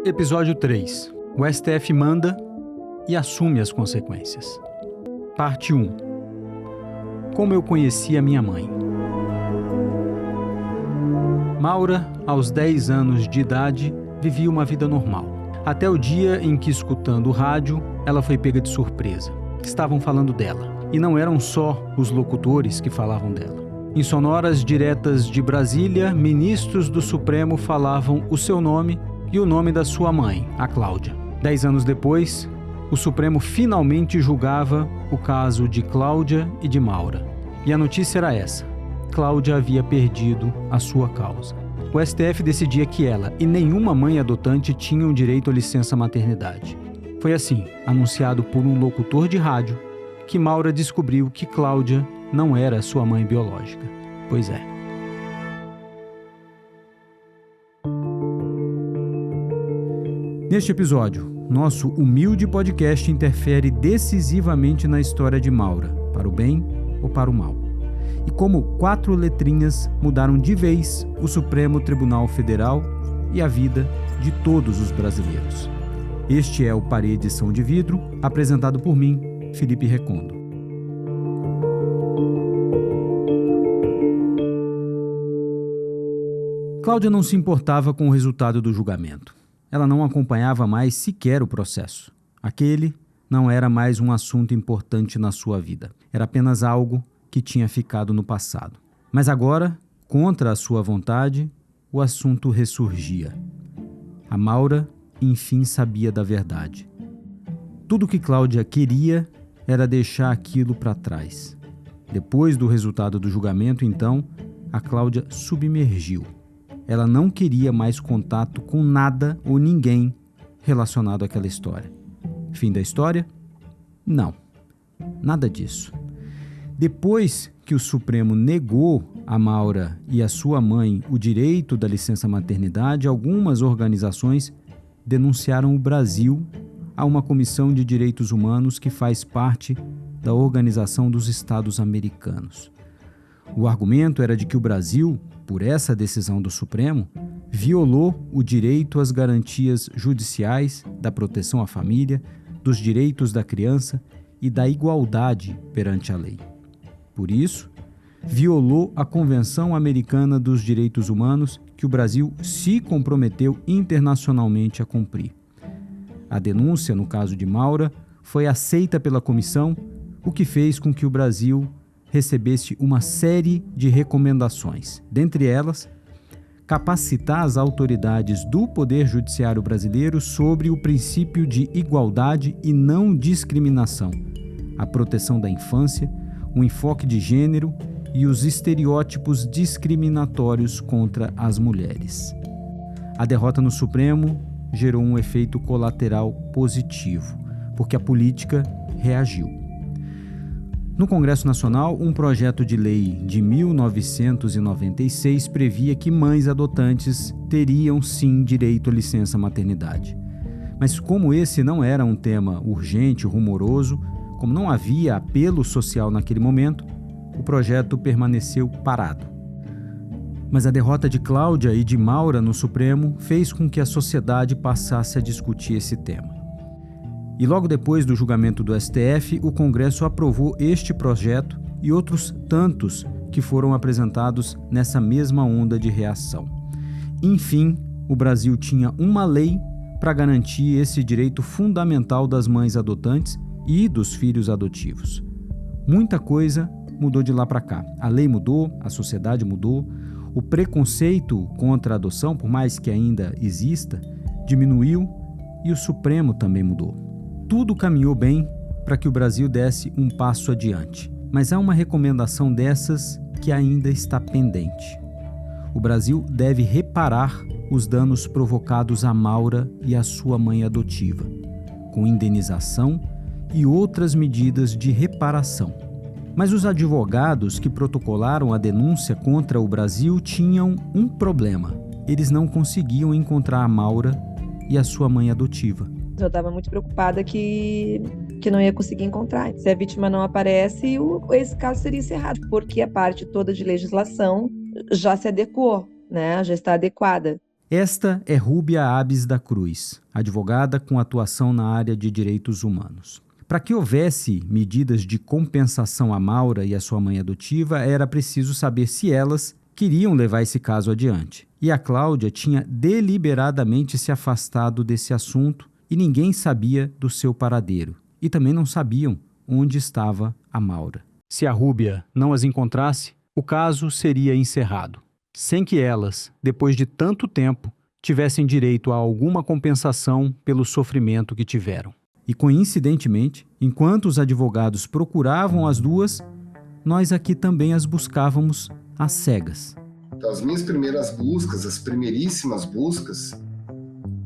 Episódio 3. O STF manda e assume as consequências. Parte 1. Como eu conheci a minha mãe. Maura, aos 10 anos de idade, vivia uma vida normal. Até o dia em que, escutando o rádio, ela foi pega de surpresa. Estavam falando dela. E não eram só os locutores que falavam dela. Em sonoras diretas de Brasília, ministros do Supremo falavam o seu nome e o nome da sua mãe, a Cláudia. 10 anos depois, o Supremo finalmente julgava o caso de Cláudia e de Maura. E a notícia era essa: Cláudia havia perdido a sua causa. O STF decidia que ela e nenhuma mãe adotante tinham direito à licença maternidade. Foi assim, anunciado por um locutor de rádio, que Maura descobriu que Cláudia não era sua mãe biológica. Pois é. Neste episódio, nosso humilde podcast interfere decisivamente na história de Maura, para o bem ou para o mal. E como 4 letrinhas mudaram de vez o Supremo Tribunal Federal e a vida de todos os brasileiros. Este é o Paredes de Vidro, apresentado por mim, Felipe Recondo. Cláudia não se importava com o resultado do julgamento. Ela não acompanhava mais sequer o processo. Aquele não era mais um assunto importante na sua vida. Era apenas algo que tinha ficado no passado. Mas agora, contra a sua vontade, o assunto ressurgia. A Maura, enfim, sabia da verdade. Tudo o que Cláudia queria era deixar aquilo para trás. Depois do resultado do julgamento, então, a Cláudia submergiu. Ela não queria mais contato com nada ou ninguém relacionado àquela história. Fim da história? Não, nada disso. Depois que o Supremo negou a Maura e a sua mãe o direito da licença maternidade, algumas organizações denunciaram o Brasil a uma comissão de direitos humanos que faz parte da Organização dos Estados Americanos. O argumento era de que o Brasil, por essa decisão do Supremo, violou o direito às garantias judiciais, da proteção à família, dos direitos da criança e da igualdade perante a lei. Por isso, violou a Convenção Americana dos Direitos Humanos, que o Brasil se comprometeu internacionalmente a cumprir. A denúncia, no caso de Maura, foi aceita pela comissão, o que fez com que o Brasil recebesse uma série de recomendações. Dentre elas, capacitar as autoridades do Poder Judiciário brasileiro sobre o princípio de igualdade e não discriminação, a proteção da infância, o enfoque de gênero e os estereótipos discriminatórios contra as mulheres. A derrota no Supremo gerou um efeito colateral positivo, porque a política reagiu. No Congresso Nacional, um projeto de lei de 1996 previa que mães adotantes teriam sim direito à licença maternidade. Mas como esse não era um tema urgente, rumoroso, como não havia apelo social naquele momento, o projeto permaneceu parado. Mas a derrota de Cláudia e de Maura no Supremo fez com que a sociedade passasse a discutir esse tema. E logo depois do julgamento do STF, o Congresso aprovou este projeto e outros tantos que foram apresentados nessa mesma onda de reação. Enfim, o Brasil tinha uma lei para garantir esse direito fundamental das mães adotantes e dos filhos adotivos. Muita coisa mudou de lá para cá. A lei mudou, a sociedade mudou, o preconceito contra a adoção, por mais que ainda exista, diminuiu e o Supremo também mudou. Tudo caminhou bem para que o Brasil desse um passo adiante. Mas há uma recomendação dessas que ainda está pendente. O Brasil deve reparar os danos provocados a Maura e a sua mãe adotiva, com indenização e outras medidas de reparação. Mas os advogados que protocolaram a denúncia contra o Brasil tinham um problema. Eles não conseguiam encontrar a Maura e a sua mãe adotiva. Eu estava muito preocupada que não ia conseguir encontrar. Se a vítima não aparece, esse caso seria encerrado, porque a parte toda de legislação já se adequou, né? Já está adequada. Esta é Rúbia Abes da Cruz, advogada com atuação na área de direitos humanos. Para que houvesse medidas de compensação a Maura e a sua mãe adotiva, era preciso saber se elas queriam levar esse caso adiante. E a Cláudia tinha deliberadamente se afastado desse assunto e ninguém sabia do seu paradeiro. E também não sabiam onde estava a Maura. Se a Rúbia não as encontrasse, o caso seria encerrado, sem que elas, depois de tanto tempo, tivessem direito a alguma compensação pelo sofrimento que tiveram. E, coincidentemente, enquanto os advogados procuravam as duas, nós aqui também as buscávamos às cegas. Então, as minhas primeiras buscas, as primeiríssimas buscas,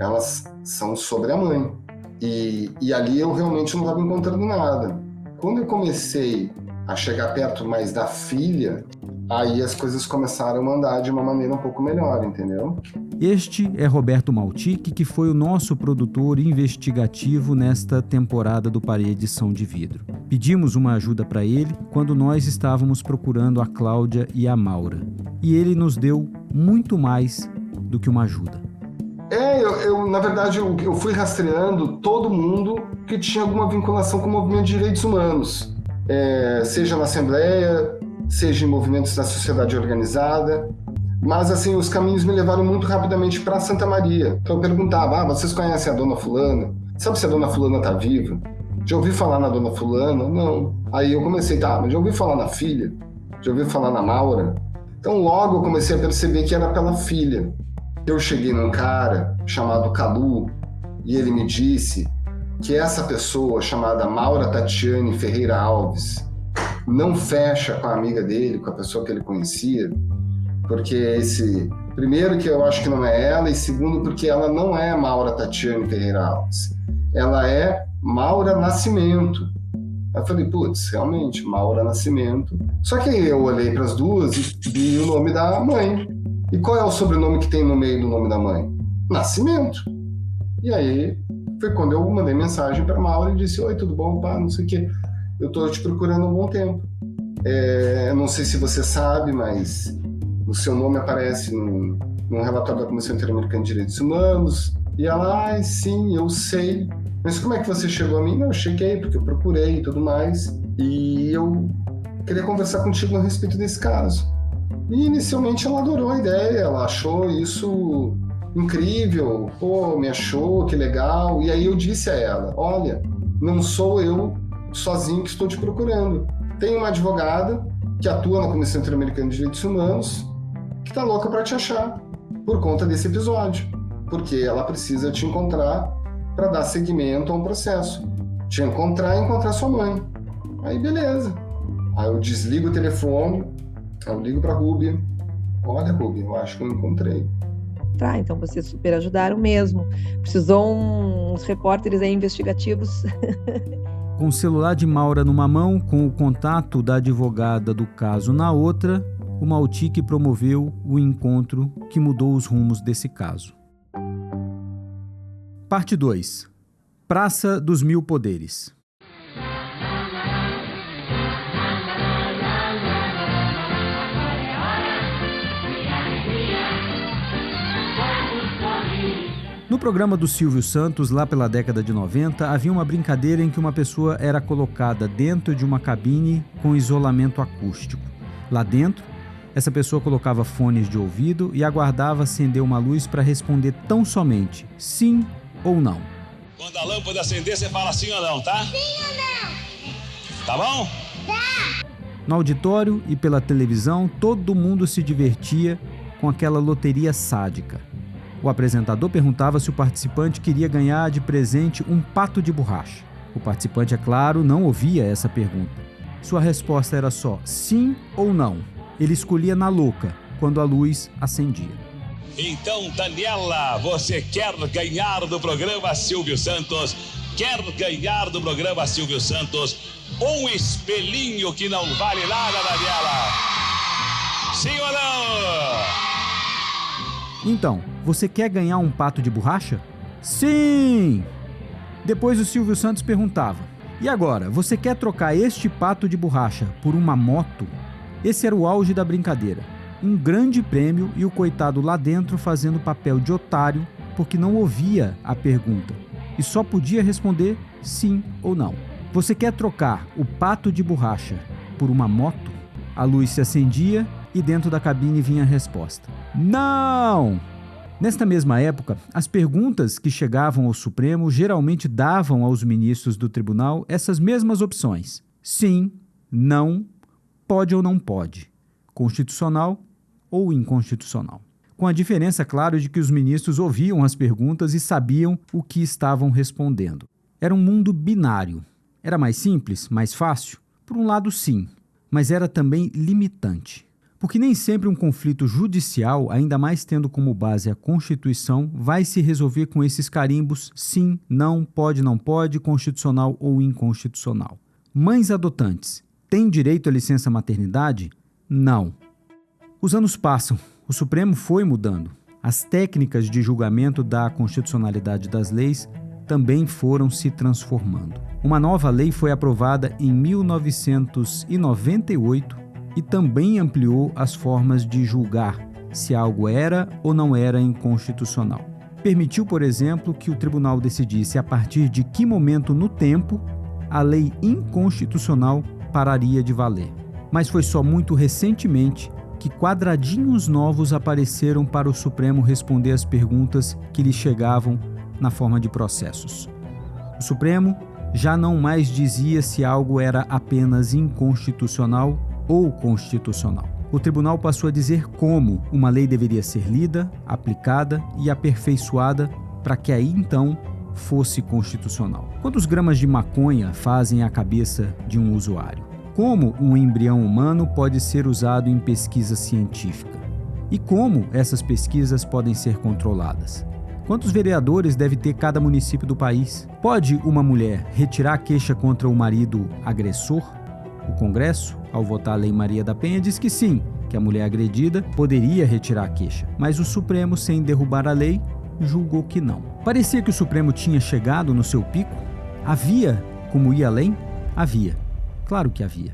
elas são sobre a mãe. E ali eu realmente não estava encontrando nada. Quando eu comecei a chegar perto mais da filha, aí as coisas começaram a andar de uma maneira um pouco melhor, entendeu? Este é Roberto Maltic, que foi o nosso produtor investigativo nesta temporada do Paredes de Vidro. Pedimos uma ajuda para ele quando nós estávamos procurando a Cláudia e a Maura. E ele nos deu muito mais do que uma ajuda. Na verdade, eu fui rastreando todo mundo que tinha alguma vinculação com o movimento de direitos humanos. Seja na Assembleia, seja em movimentos da sociedade organizada. Mas, assim, os caminhos me levaram muito rapidamente para Santa Maria. Então eu perguntava, vocês conhecem a dona fulana? Sabe se a dona fulana está viva? Já ouvi falar na dona fulana? Não. Aí eu comecei, mas já ouvi falar na filha? Já ouvi falar na Maura? Então logo eu comecei a perceber que era pela filha. Eu cheguei num cara chamado Calu e ele me disse que essa pessoa chamada Maura Tatiane Ferreira Alves não fecha com a amiga dele, com a pessoa que ele conhecia, porque primeiro que eu acho que não é ela, e segundo porque ela não é Maura Tatiane Ferreira Alves, ela é Maura Nascimento. Aí eu falei, realmente, Maura Nascimento. Só que eu olhei para as duas e vi o nome da mãe. E qual é o sobrenome que tem no meio do nome da mãe? Nascimento. E aí foi quando eu mandei mensagem para Maura e disse, oi, tudo bom, pá, não sei o quê. Eu estou te procurando há um bom tempo. Não sei se você sabe, mas o seu nome aparece num relatório da Comissão Interamericana de Direitos Humanos. E ela, sim, eu sei. Mas como é que você chegou a mim? Não, eu cheguei porque eu procurei e tudo mais. E eu queria conversar contigo a respeito desse caso. E inicialmente ela adorou a ideia, ela achou isso incrível, me achou, que legal. E aí eu disse a ela, olha, não sou eu sozinho que estou te procurando. Tem uma advogada que atua na Comissão Interamericana de Direitos Humanos que está louca para te achar por conta desse episódio, porque ela precisa te encontrar para dar seguimento a um processo. Te encontrar e encontrar sua mãe. Aí beleza. Aí eu desligo o telefone, eu ligo para a Rúbia. Olha, Rúbia, eu acho que eu encontrei. Tá, então vocês super ajudaram mesmo. Precisou uns repórteres aí investigativos. Com o celular de Maura numa mão, com o contato da advogada do caso na outra, o Maltic promoveu o encontro que mudou os rumos desse caso. Parte 2. Praça dos Mil Poderes. No programa do Silvio Santos, lá pela década de 90, havia uma brincadeira em que uma pessoa era colocada dentro de uma cabine com isolamento acústico. Lá dentro, essa pessoa colocava fones de ouvido e aguardava acender uma luz para responder tão somente sim ou não. Quando a lâmpada acender, você fala sim ou não, tá? Sim ou não? Tá bom? Tá! No auditório e pela televisão, todo mundo se divertia com aquela loteria sádica. O apresentador perguntava se o participante queria ganhar de presente um pato de borracha. O participante, é claro, não ouvia essa pergunta. Sua resposta era só sim ou não. Ele escolhia na louca, quando a luz acendia. Então, Daniela, você quer ganhar do programa Silvio Santos? Quer ganhar do programa Silvio Santos um espelhinho que não vale nada, Daniela? Sim ou não? Então, você quer ganhar um pato de borracha? Sim! Depois o Silvio Santos perguntava, e agora, você quer trocar este pato de borracha por uma moto? Esse era o auge da brincadeira. um grande prêmio e o coitado lá dentro fazendo papel de otário porque não ouvia a pergunta e só podia responder sim ou não. Você quer trocar o pato de borracha por uma moto? A luz se acendia e dentro da cabine vinha a resposta: não! Nesta mesma época, as perguntas que chegavam ao Supremo geralmente davam aos ministros do tribunal essas mesmas opções: sim, não, pode ou não pode, constitucional ou inconstitucional. Com a diferença, claro, de que os ministros ouviam as perguntas e sabiam o que estavam respondendo. Era um mundo binário. Era mais simples, mais fácil? Por um lado, sim, mas era também limitante. Porque nem sempre um conflito judicial, ainda mais tendo como base a Constituição, vai se resolver com esses carimbos sim, não pode, constitucional ou inconstitucional. Mães adotantes têm direito à licença maternidade? Não. Os anos passam, o Supremo foi mudando. As técnicas de julgamento da constitucionalidade das leis também foram se transformando. Uma nova lei foi aprovada em 1998 e também ampliou as formas de julgar se algo era ou não era inconstitucional. Permitiu, por exemplo, que o tribunal decidisse a partir de que momento no tempo a lei inconstitucional pararia de valer. Mas foi só muito recentemente que quadradinhos novos apareceram para o Supremo responder às perguntas que lhe chegavam na forma de processos. O Supremo já não mais dizia se algo era apenas inconstitucional ou constitucional. O tribunal passou a dizer como uma lei deveria ser lida, aplicada e aperfeiçoada para que aí então fosse constitucional. Quantos gramas de maconha fazem a cabeça de um usuário? Como um embrião humano pode ser usado em pesquisa científica? E como essas pesquisas podem ser controladas? Quantos vereadores deve ter cada município do país? Pode uma mulher retirar a queixa contra o marido agressor? O Congresso, ao votar a Lei Maria da Penha, diz que sim, que a mulher agredida poderia retirar a queixa. Mas o Supremo, sem derrubar a lei, julgou que não. Parecia que o Supremo tinha chegado no seu pico? Havia como ir além? Havia. Claro que havia.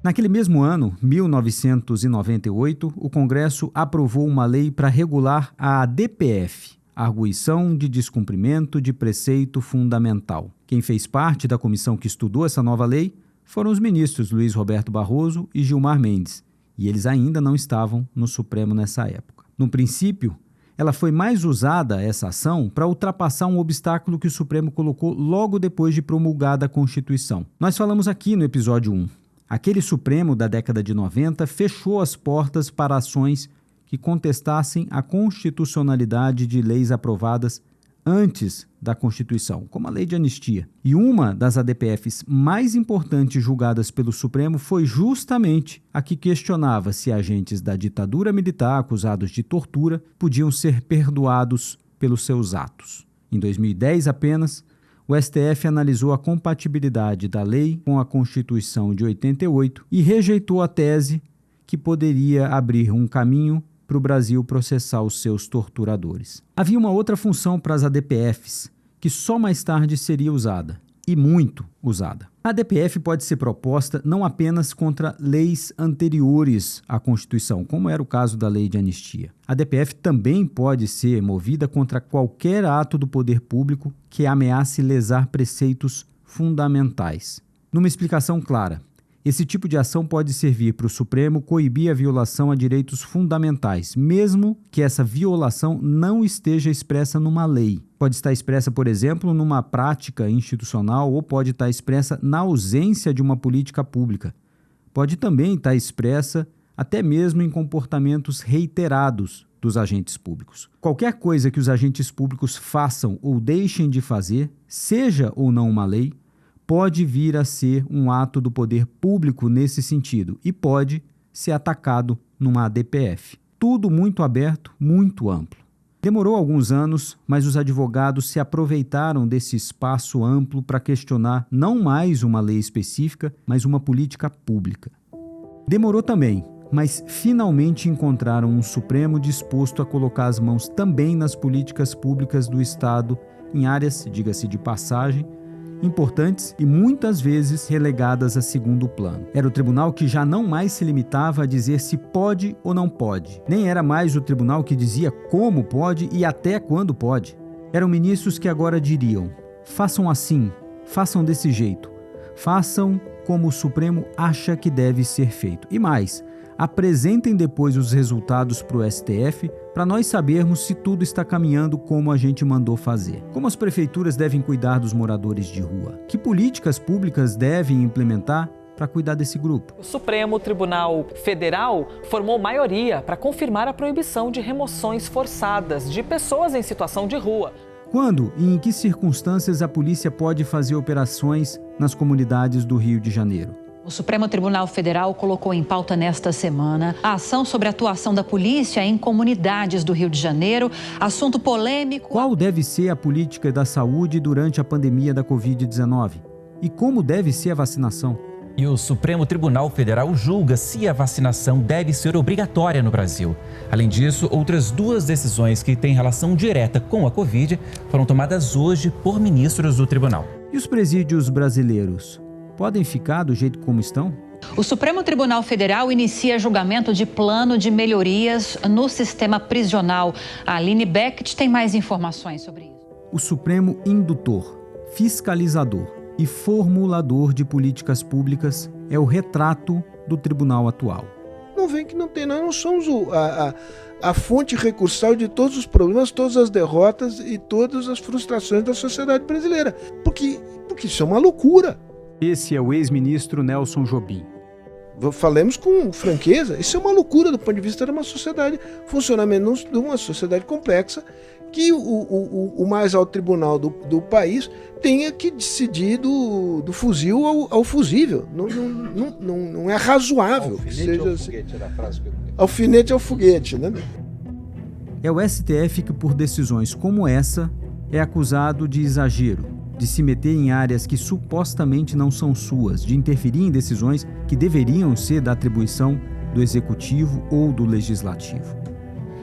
Naquele mesmo ano, 1998, o Congresso aprovou uma lei para regular a ADPF, Arguição de Descumprimento de Preceito Fundamental. Quem fez parte da comissão que estudou essa nova lei foram os ministros Luiz Roberto Barroso e Gilmar Mendes, e eles ainda não estavam no Supremo nessa época. No princípio, ela foi mais usada, essa ação, para ultrapassar um obstáculo que o Supremo colocou logo depois de promulgada a Constituição. Nós falamos aqui no episódio 1. Aquele Supremo da década de 90 fechou as portas para ações que contestassem a constitucionalidade de leis aprovadas antes da Constituição, como a Lei de Anistia. E uma das ADPFs mais importantes julgadas pelo Supremo foi justamente a que questionava se agentes da ditadura militar acusados de tortura podiam ser perdoados pelos seus atos. Em 2010 apenas, o STF analisou a compatibilidade da lei com a Constituição de 88 e rejeitou a tese que poderia abrir um caminho para o Brasil processar os seus torturadores. Havia uma outra função para as ADPFs, que só mais tarde seria usada, e muito usada. A ADPF pode ser proposta não apenas contra leis anteriores à Constituição, como era o caso da Lei de Anistia. A ADPF também pode ser movida contra qualquer ato do poder público que ameace lesar preceitos fundamentais. Numa explicação clara, esse tipo de ação pode servir para o Supremo coibir a violação a direitos fundamentais, mesmo que essa violação não esteja expressa numa lei. Pode estar expressa, por exemplo, numa prática institucional ou pode estar expressa na ausência de uma política pública. Pode também estar expressa até mesmo em comportamentos reiterados dos agentes públicos. Qualquer coisa que os agentes públicos façam ou deixem de fazer, seja ou não uma lei, pode vir a ser um ato do poder público nesse sentido e pode ser atacado numa ADPF. Tudo muito aberto, muito amplo. Demorou alguns anos, mas os advogados se aproveitaram desse espaço amplo para questionar não mais uma lei específica, mas uma política pública. Demorou também, mas finalmente encontraram um Supremo disposto a colocar as mãos também nas políticas públicas do Estado em áreas, diga-se de passagem, importantes e muitas vezes relegadas a segundo plano. Era o tribunal que já não mais se limitava a dizer se pode ou não pode. Nem era mais o tribunal que dizia como pode e até quando pode. Eram ministros que agora diriam: façam assim, façam desse jeito, façam como o Supremo acha que deve ser feito. E mais, apresentem depois os resultados para o STF para nós sabermos se tudo está caminhando como a gente mandou fazer. Como as prefeituras devem cuidar dos moradores de rua? Que políticas públicas devem implementar para cuidar desse grupo? O Supremo Tribunal Federal formou maioria para confirmar a proibição de remoções forçadas de pessoas em situação de rua. Quando e em que circunstâncias a polícia pode fazer operações nas comunidades do Rio de Janeiro? O Supremo Tribunal Federal colocou em pauta nesta semana a ação sobre a atuação da polícia em comunidades do Rio de Janeiro, assunto polêmico. Qual deve ser a política da saúde durante a pandemia da Covid-19? E como deve ser a vacinação? E o Supremo Tribunal Federal julga se a vacinação deve ser obrigatória no Brasil. Além disso, outras 2 decisões que têm relação direta com a Covid foram tomadas hoje por ministros do tribunal. E os presídios brasileiros podem ficar do jeito como estão? O Supremo Tribunal Federal inicia julgamento de plano de melhorias no sistema prisional. A Aline Beckett tem mais informações sobre isso. O Supremo indutor, fiscalizador e formulador de políticas públicas é o retrato do tribunal atual. Não vem que não tem, nós não somos a fonte recursal de todos os problemas, todas as derrotas e todas as frustrações da sociedade brasileira. Porque isso é uma loucura. Esse é o ex-ministro Nelson Jobim. Falemos com franqueza, isso é uma loucura do ponto de vista de uma sociedade, funcionamento de uma sociedade complexa, que o mais alto tribunal do país tenha que decidir do fuzil ao fusível. Não é razoável que seja assim. Alfinete ao foguete, né? É o STF que, por decisões como essa, é acusado de exagero, de se meter em áreas que supostamente não são suas, de interferir em decisões que deveriam ser da atribuição do Executivo ou do Legislativo.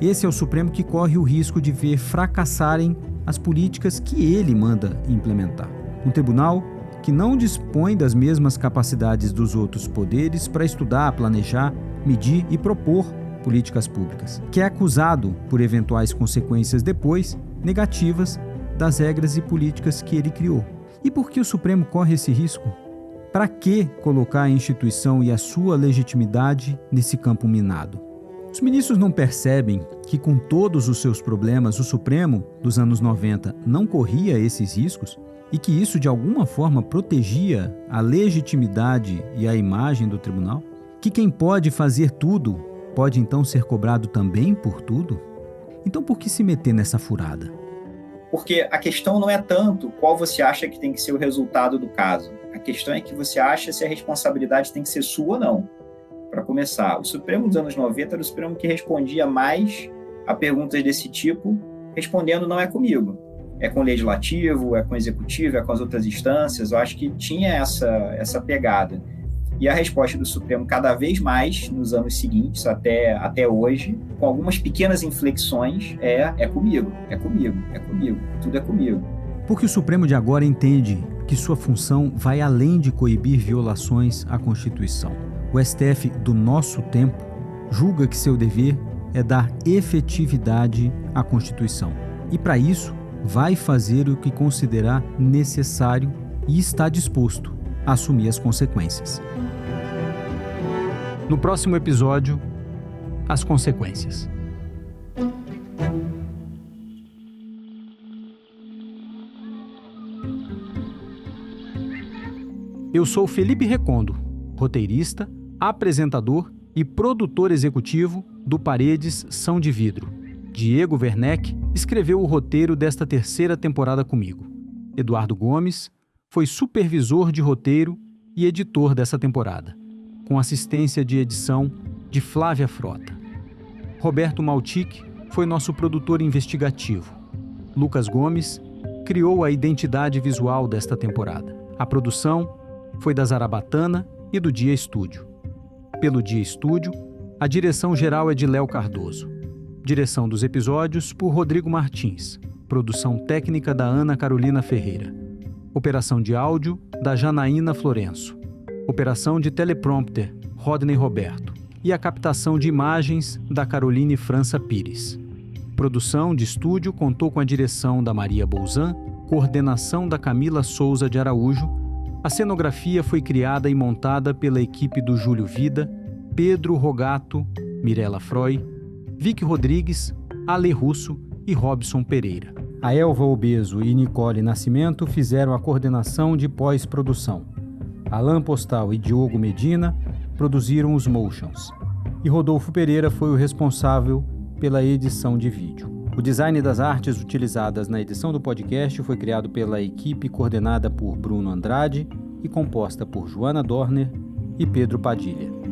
Esse é o Supremo que corre o risco de ver fracassarem as políticas que ele manda implementar. Um tribunal que não dispõe das mesmas capacidades dos outros poderes para estudar, planejar, medir e propor políticas públicas, que é acusado por eventuais consequências depois negativas das regras e políticas que ele criou. E por que o Supremo corre esse risco? Para que colocar a instituição e a sua legitimidade nesse campo minado? Os ministros não percebem que, com todos os seus problemas, o Supremo dos anos 90 não corria esses riscos e que isso, de alguma forma, protegia a legitimidade e a imagem do tribunal? Que quem pode fazer tudo pode, então, ser cobrado também por tudo? Então, por que se meter nessa furada? Porque a questão não é tanto qual você acha que tem que ser o resultado do caso. A questão é que você acha se a responsabilidade tem que ser sua ou não. Para começar, o Supremo dos anos 90 era o Supremo que respondia mais a perguntas desse tipo, respondendo não é comigo. É com o Legislativo, é com o Executivo, é com as outras instâncias. Eu acho que tinha essa pegada. E a resposta do Supremo cada vez mais, nos anos seguintes, até hoje, com algumas pequenas inflexões, é comigo, tudo é comigo. Porque o Supremo de agora entende que sua função vai além de coibir violações à Constituição. O STF do nosso tempo julga que seu dever é dar efetividade à Constituição. E para isso, vai fazer o que considerar necessário e está disposto a assumir as consequências. No próximo episódio, as consequências. Eu sou Felipe Recondo, roteirista, apresentador e produtor executivo do Paredes São de Vidro. Diego Werneck escreveu o roteiro desta 3ª temporada comigo. Eduardo Gomes foi supervisor de roteiro e editor dessa temporada, com assistência de edição de Flávia Frota. Roberto Maltic foi nosso produtor investigativo. Lucas Gomes criou a identidade visual desta temporada. A produção foi da Zarabatana e do Dia Estúdio. Pelo Dia Estúdio, a direção geral é de Léo Cardoso. Direção dos episódios por Rodrigo Martins. Produção técnica da Ana Carolina Ferreira. Operação de áudio, da Janaína Florenço. Operação de teleprompter, Rodney Roberto. E a captação de imagens, da Caroline França Pires. Produção de estúdio contou com a direção da Maria Bolzan, coordenação da Camila Souza de Araújo. A cenografia foi criada e montada pela equipe do Júlio Vida, Pedro Rogato, Mirella Froy, Vicky Rodrigues, Ale Russo e Robson Pereira. A Elva Obeso e Nicole Nascimento fizeram a coordenação de pós-produção. Alan Postal e Diogo Medina produziram os motions. E Rodolfo Pereira foi o responsável pela edição de vídeo. O design das artes utilizadas na edição do podcast foi criado pela equipe coordenada por Bruno Andrade e composta por Joana Dorner e Pedro Padilha.